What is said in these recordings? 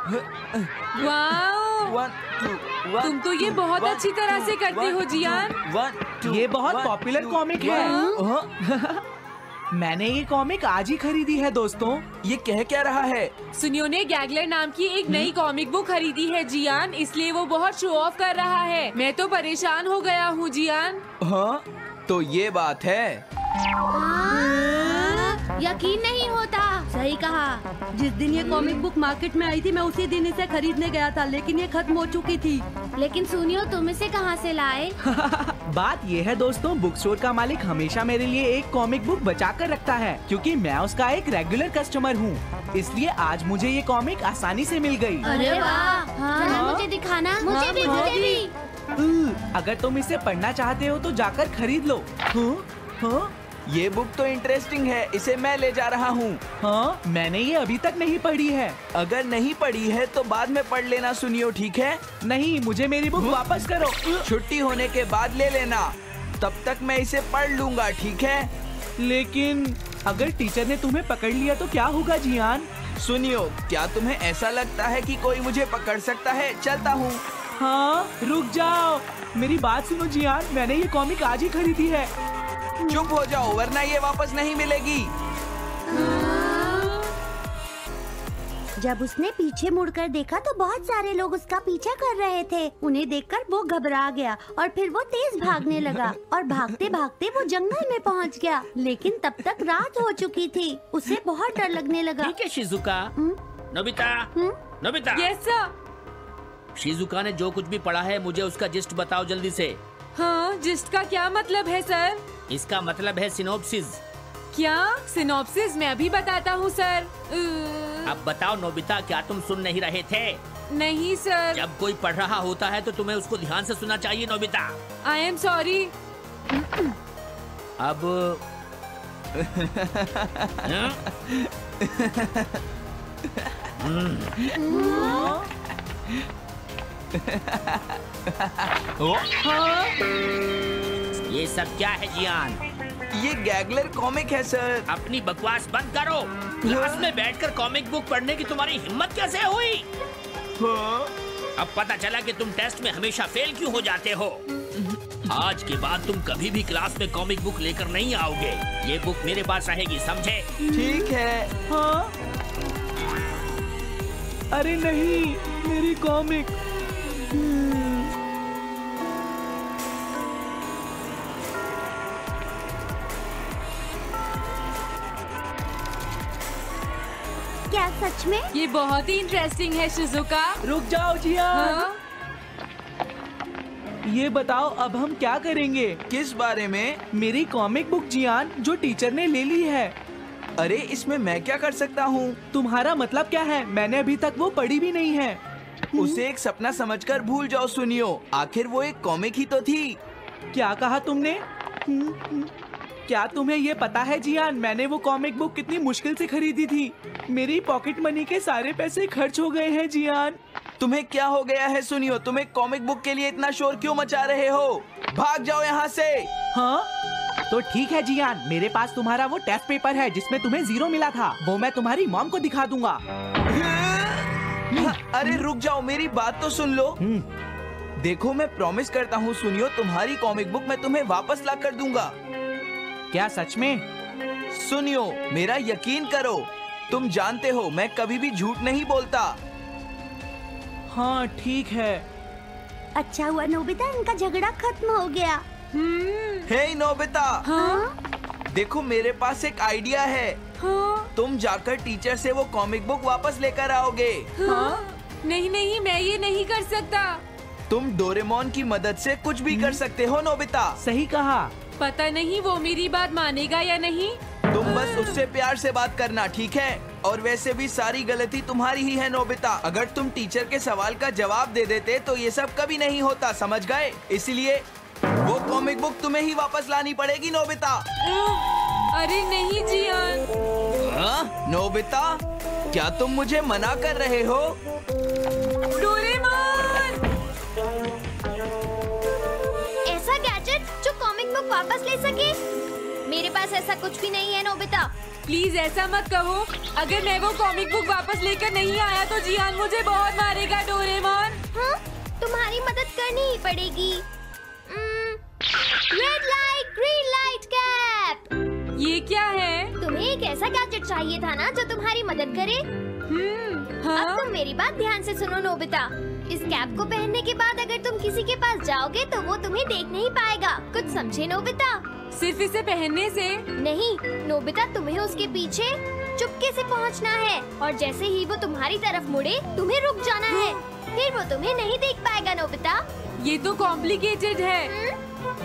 Wow, तुम तो ये बहुत अच्छी तरह से करते हो जियान। ये बहुत पॉपुलर कॉमिक है। मैंने ये कॉमिक आज ही खरीदी है दोस्तों। ये कह क्या रहा है? सुनियो ने गैगलर नाम की एक नई कॉमिक बुक खरीदी है जियान, इसलिए वो बहुत शो ऑफ कर रहा है। मैं तो परेशान हो गया हूँ जियान। हाँ, तो ये बात है। यकीन नहीं होता। सही कहा। जिस दिन ये कॉमिक बुक मार्केट में आई थी मैं उसी दिन इसे खरीदने गया था, लेकिन ये खत्म हो चुकी थी। लेकिन सुनियो, तुम इसे कहाँ से लाए? बात ये है दोस्तों, बुक स्टोर का मालिक हमेशा मेरे लिए एक कॉमिक बुक बचा कर रखता है, क्योंकि मैं उसका एक रेगुलर कस्टमर हूँ। इसलिए आज मुझे ये कॉमिक आसानी से मिल गई। अरे वाह, जरा मुझे दिखाना। मुझे भी। अगर तुम इसे पढ़ना चाहते हो तो जाकर खरीद लो। हाँ? ये बुक तो इंटरेस्टिंग है, इसे मैं ले जा रहा हूँ। हाँ, मैंने ये अभी तक नहीं पढ़ी है। अगर नहीं पढ़ी है तो बाद में पढ़ लेना सुनियो, ठीक है? नहीं, मुझे मेरी बुक वापस करो। छुट्टी होने के बाद ले लेना, तब तक मैं इसे पढ़ लूंगा, ठीक है? लेकिन अगर टीचर ने तुम्हें पकड़ लिया तो क्या होगा जियान? सुनियो, क्या तुम्हें ऐसा लगता है कि कोई मुझे पकड़ सकता है? चलता हूँ। हाँ, रुक जाओ, मेरी बात सुनो जियान, मैंने ये कॉमिक आज ही खरीदी है। चुप हो जाओ, वरना ये वापस नहीं मिलेगी। जब उसने पीछे मुड़कर देखा तो बहुत सारे लोग उसका पीछा कर रहे थे। उन्हें देखकर वो घबरा गया और फिर वो तेज भागने लगा और भागते भागते वो जंगल में पहुंच गया। लेकिन तब तक रात हो चुकी थी। उसे बहुत डर लगने लगा। ठीक है Shizuka. Nobita, Nobita. Yes sir. Shizuka ने जो कुछ भी पढ़ा है मुझे उसका जिस्ट बताओ जल्दी से। हाँ, जिस्ट का क्या मतलब है सर? इसका मतलब है सिनोप्सिस। क्या? सिनॉप्सिस मैं अभी बताता हूँ सर। अब बताओ नोबिता, क्या तुम सुन नहीं रहे थे? नहीं सर। जब कोई पढ़ रहा होता है तो तुम्हें उसको ध्यान से सुनना चाहिए नोबिता। I am sorry. अब ये सब क्या है जियान? ये गैगलर कॉमिक है सर। अपनी बकवास बंद करो। क्लास में बैठकर कॉमिक बुक पढ़ने की तुम्हारी हिम्मत कैसे हुई? अब पता चला कि तुम टेस्ट में हमेशा फेल क्यों हो जाते हो। आज के बाद तुम कभी भी क्लास में कॉमिक बुक लेकर नहीं आओगे। ये बुक मेरे पास रहेगी, समझे? ठीक है। हाँ? अरे नहीं, मेरी कॉमिक। क्या सच में? ये बहुत ही इंटरेस्टिंग है शिजुका। रुक जाओ जियान। हाँ? ये बताओ अब हम क्या करेंगे? किस बारे में? मेरी कॉमिक बुक जियान, जो टीचर ने ले ली है। अरे इसमें मैं क्या कर सकता हूँ? तुम्हारा मतलब क्या है? मैंने अभी तक वो पढ़ी भी नहीं है। उसे एक सपना समझकर भूल जाओ सुनियो, आखिर वो एक कॉमिक ही तो थी। क्या कहा तुमने? क्या तुम्हें ये पता है जियान, मैंने वो कॉमिक बुक कितनी मुश्किल से खरीदी थी। मेरी पॉकेट मनी के सारे पैसे खर्च हो गए हैं जियान। तुम्हें क्या हो गया है सुनियो? तुम एक कॉमिक बुक के लिए इतना शोर क्यों मचा रहे हो? भाग जाओ यहाँ से। हाँ? तो ठीक है जियान, मेरे पास तुम्हारा वो टेस्ट पेपर है जिसमें तुम्हें 0 मिला था। वो मैं तुम्हारी मॉम को दिखा दूंगा। अरे रुक जाओ, मेरी बात तो सुन लो। देखो, मैं प्रॉमिस करता हूँ सुनियो, तुम्हारी कॉमिक बुक मैं तुम्हें वापस ला कर दूंगा। क्या सच में? सुनियो, मेरा यकीन करो, तुम जानते हो मैं कभी भी झूठ नहीं बोलता। हाँ ठीक है। अच्छा हुआ नोबिता, इनका झगड़ा खत्म हो गया। हे नोबिता। हाँ? देखो, मेरे पास एक आइडिया है। हाँ? तुम जाकर टीचर से वो कॉमिक बुक वापस लेकर आओगे। हाँ? नहीं नहीं, मैं ये नहीं कर सकता। तुम डोरेमोन की मदद से कुछ भी कर सकते हो नोबिता। सही कहा। पता नहीं वो मेरी बात मानेगा या नहीं। तुम बस उससे प्यार से बात करना, ठीक है? और वैसे भी सारी गलती तुम्हारी ही है नोबिता। अगर तुम टीचर के सवाल का जवाब दे देते तो ये सब कभी नहीं होता, समझ गए? इसलिए वो कॉमिक बुक तुम्हें ही वापस लानी पड़ेगी नोबिता। अरे नहीं जियान। हाँ? नोबिता, क्या तुम मुझे मना कर रहे हो? डोरेमोन! ऐसा गैजेट जो कॉमिक बुक वापस ले सके? मेरे पास ऐसा कुछ भी नहीं है नोबिता। प्लीज ऐसा मत कहो। अगर मैं वो कॉमिक बुक वापस लेकर नहीं आया तो जियान मुझे बहुत मारेगा डोरेमोन। हाँ? तुम्हारी मदद करनी ही पड़ेगी। Red light green light cap. ये क्या है? तुम्हें एक ऐसा गैजेट चाहिए था ना जो तुम्हारी मदद करे। हाँ? अब तुम मेरी बात ध्यान से सुनो नोबिता। इस कैप को पहनने के बाद अगर तुम किसी के पास जाओगे तो वो तुम्हें देख नहीं पाएगा। कुछ समझे नोबिता? सिर्फ इसे पहनने से? नहीं नोबिता, तुम्हें उसके पीछे चुपके से पहुंचना है और जैसे ही वो तुम्हारी तरफ मुड़े तुम्हें रुक जाना है। फिर वो तुम्हें नहीं देख पाएगा नोबिता। ये तो कॉम्प्लिकेटेड है।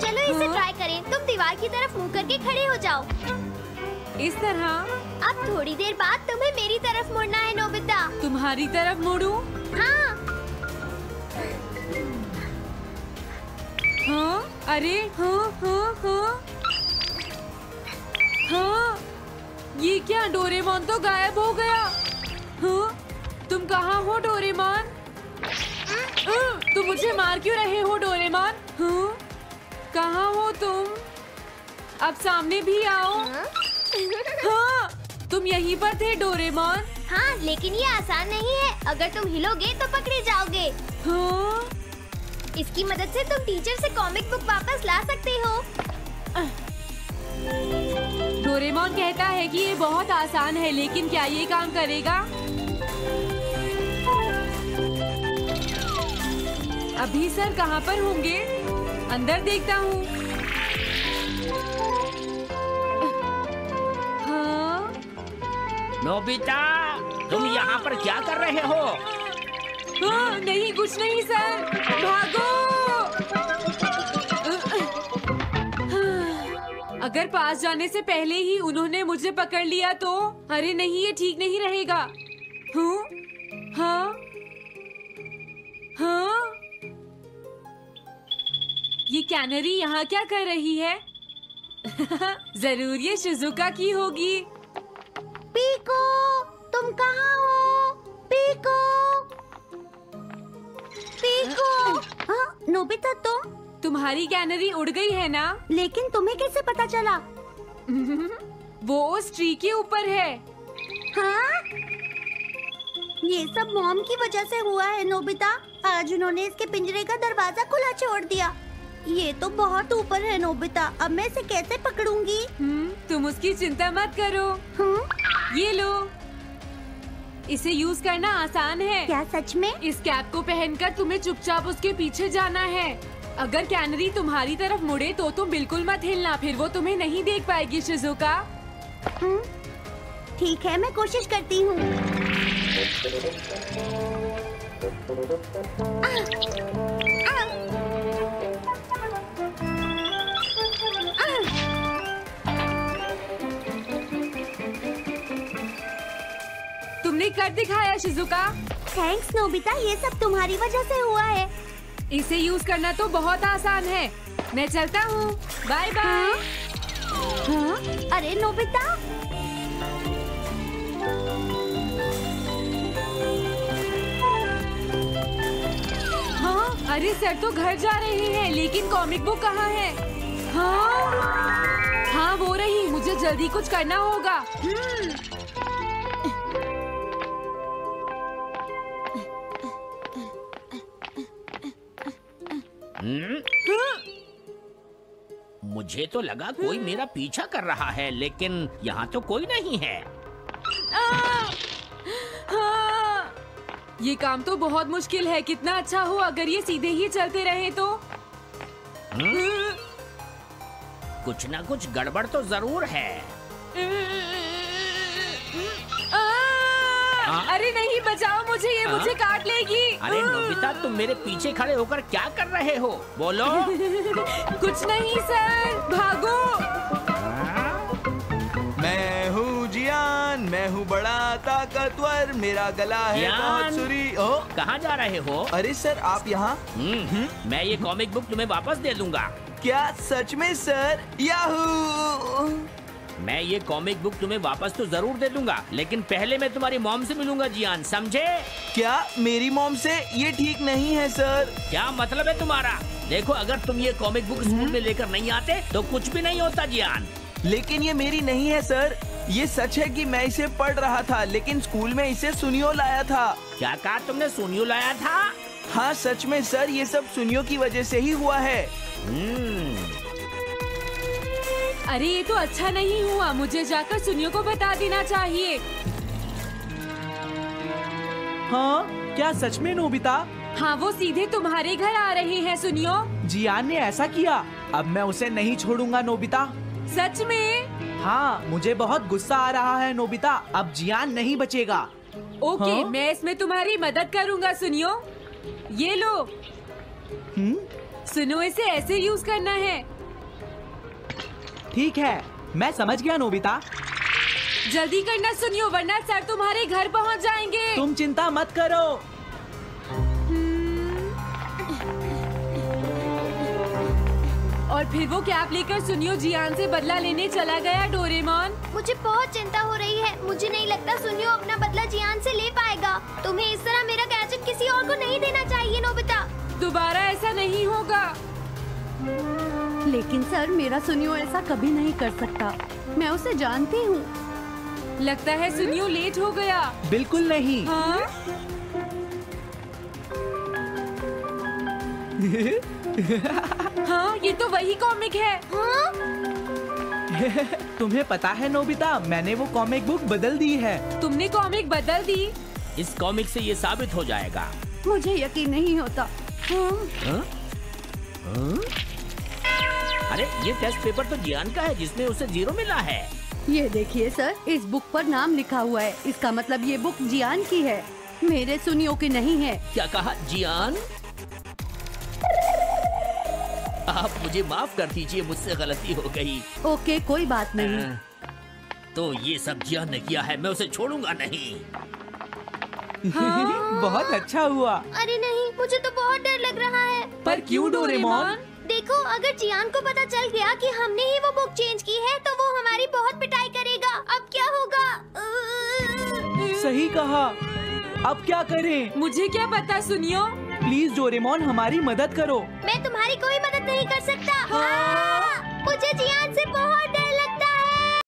चलो इसे ट्राई करें। तुम दीवार की तरफ मुंह करके खड़े हो जाओ। इस तरह? अब थोड़ी देर बाद तुम्हें मेरी तरफ मुड़ना है नोबिता। तुम्हारी तरफ मुड़ूं? हाँ। हाँ? अरे हाँ हाँ हाँ हाँ, ये क्या? डोरेमोन तो गायब हो गया। हाँ? तुम कहाँ हो डोरेमोन? तुम मुझे मार क्यों रहे हो डोरेमोन? हाँ? कहाँ हो तुम? अब सामने भी आओ। हाँ, तुम यहीं पर थे डोरेमोन। हाँ, लेकिन ये आसान नहीं है। अगर तुम हिलोगे तो पकड़े जाओगे। हाँ? इसकी मदद से तुम टीचर से कॉमिक बुक वापस ला सकते हो। डोरेमोन कहता है कि ये बहुत आसान है, लेकिन क्या ये काम करेगा? अभी सर कहाँ पर होंगे? अंदर देखता हूँ। हाँ? नोबिता, तुम यहाँ पर क्या कर रहे हो? हाँ, नहीं कुछ नहीं सर, भागो। अगर पास जाने से पहले ही उन्होंने मुझे पकड़ लिया तो? अरे नहीं, ये ठीक नहीं रहेगा। हाँ? हाँ? हाँ? ये कैनरी यहाँ क्या कर रही है? जरूर ये शिजुका की होगी। पीको, तुम कहाँ हो? Piko, Piko. हाँ, नोबिता तुम्हारी कैनरी उड़ गई है ना? लेकिन तुम्हें कैसे पता चला? वो उस ट्री के ऊपर है। हाँ? ये सब मॉम की वजह से हुआ है नोबिता। आज उन्होंने इसके पिंजरे का दरवाजा खुला छोड़ दिया। ये तो बहुत ऊपर है नोबिता। अब मैं इसे कैसे पकड़ूंगी? तुम उसकी चिंता मत करो। ये लो, इसे यूज करना आसान है। क्या सच में? इस कैप को पहनकर तुम्हें चुपचाप उसके पीछे जाना है। अगर कैनरी तुम्हारी तरफ मुड़े तो तुम बिल्कुल मत हिलना, फिर वो तुम्हें नहीं देख पाएगी शिजुका। ठीक है, मैं कोशिश करती हूँ। तुमने कर दिखाया शिजुका। थैंक्स नोबिता, ये सब तुम्हारी वजह से हुआ है। इसे यूज करना तो बहुत आसान है। मैं चलता हूँ, बाय बाय। हाँ? अरे नोबिता, हाँ? अरे सर तो घर जा रहे हैं, लेकिन कॉमिक बुक कहाँ है? हाँ? हाँ वो रही, मुझे जल्दी कुछ करना होगा। मुझे तो लगा कोई मेरा पीछा कर रहा है, लेकिन यहाँ तो कोई नहीं है। हाँ, ये काम तो बहुत मुश्किल है। कितना अच्छा हो अगर ये सीधे ही चलते रहे तो। कुछ ना कुछ गड़बड़ तो जरूर है। अरे नहीं, बचाओ मुझे, ये मुझे काट लेगी। अरे नोबिता, तुम मेरे पीछे खड़े होकर क्या कर रहे हो? बोलो। कुछ नहीं सर, भागो। मैं हूँ जियान, मैं हूँ बड़ा ताकतवर, मेरा गला है बहुत सुरी। कहाँ जा रहे हो? अरे सर, आप यहाँ? मैं ये कॉमिक बुक तुम्हें वापस दे दूंगा। क्या सच में सर? याहू! मैं ये कॉमिक बुक तुम्हें वापस तो जरूर दे दूंगा, लेकिन पहले मैं तुम्हारी मॉम से मिलूंगा जियान, समझे? क्या मेरी मॉम से? ये ठीक नहीं है सर। क्या मतलब है तुम्हारा? देखो, अगर तुम ये कॉमिक बुक स्कूल में लेकर नहीं आते तो कुछ भी नहीं होता जियान। लेकिन ये मेरी नहीं है सर। ये सच है कि मैं इसे पढ़ रहा था, लेकिन स्कूल में इसे सुनियो लाया था। क्या कहा तुमने? सुनियो लाया था? हाँ सच में सर, ये सब सुनियो की वजह से ही हुआ है। अरे ये तो अच्छा नहीं हुआ, मुझे जाकर सुनियो को बता देना चाहिए। हाँ, क्या सच में नोबिता? हाँ, वो सीधे तुम्हारे घर आ रहे हैं सुनियो। जियान ने ऐसा किया। अब मैं उसे नहीं छोड़ूंगा नोबिता। सच में? हाँ, मुझे बहुत गुस्सा आ रहा है नोबिता। अब जियान नहीं बचेगा। ओके, हाँ? मैं इसमें तुम्हारी मदद करूँगा सुनियो। ये लो। सुनो, इसे ऐसे यूज करना है। ठीक है, मैं समझ गया नोबिता। जल्दी करना सुनियो, वरना सर तुम्हारे घर पहुंच जाएंगे। तुम चिंता मत करो। और फिर वो कैप लेकर सुनियो जियान से बदला लेने चला गया। डोरेमोन, मुझे बहुत चिंता हो रही है। मुझे नहीं लगता सुनियो अपना बदला जियान से ले पाएगा। तुम्हें इस तरह मेरा गैजेट किसी और को नहीं देना चाहिए नोबिता। दोबारा ऐसा नहीं होगा। लेकिन सर, मेरा सुनियो ऐसा कभी नहीं कर सकता। मैं उसे जानती हूँ। लगता है सुनियो लेट हो गया। बिल्कुल नहीं। हाँ? हाँ, ये तो वही कॉमिक है। हाँ? तुम्हें पता है नोबिता, मैंने वो कॉमिक बुक बदल दी है। तुमने कॉमिक बदल दी? इस कॉमिक से ये साबित हो जाएगा। मुझे यकीन नहीं होता। हाँ? अरे ये टेस्ट पेपर तो जियान का है, जिसमें उसे 0 मिला है। ये देखिए सर, इस बुक पर नाम लिखा हुआ है। इसका मतलब ये बुक जियान की है, मेरे सुनियो की नहीं है। क्या कहा? जियान? आप मुझे माफ कर दीजिए, मुझसे गलती हो गई। ओके, कोई बात नहीं। तो ये सब जियान ने किया है, मैं उसे छोड़ूंगा नहीं। बहुत अच्छा हुआ। अरे नहीं, मुझे तो बहुत डर लग रहा है। पर क्यों डोरेमोन? देखो, अगर जियान को पता चल गया कि हमने ही वो बुक चेंज की है, तो वो हमारी बहुत पिटाई करेगा। अब क्या होगा? सही कहा। अब क्या करें? मुझे क्या पता सुनियो। प्लीज डोरेमोन, हमारी मदद करो। मैं तुम्हारी कोई मदद नहीं कर सकता। मुझे जियान से बहुत डर लगता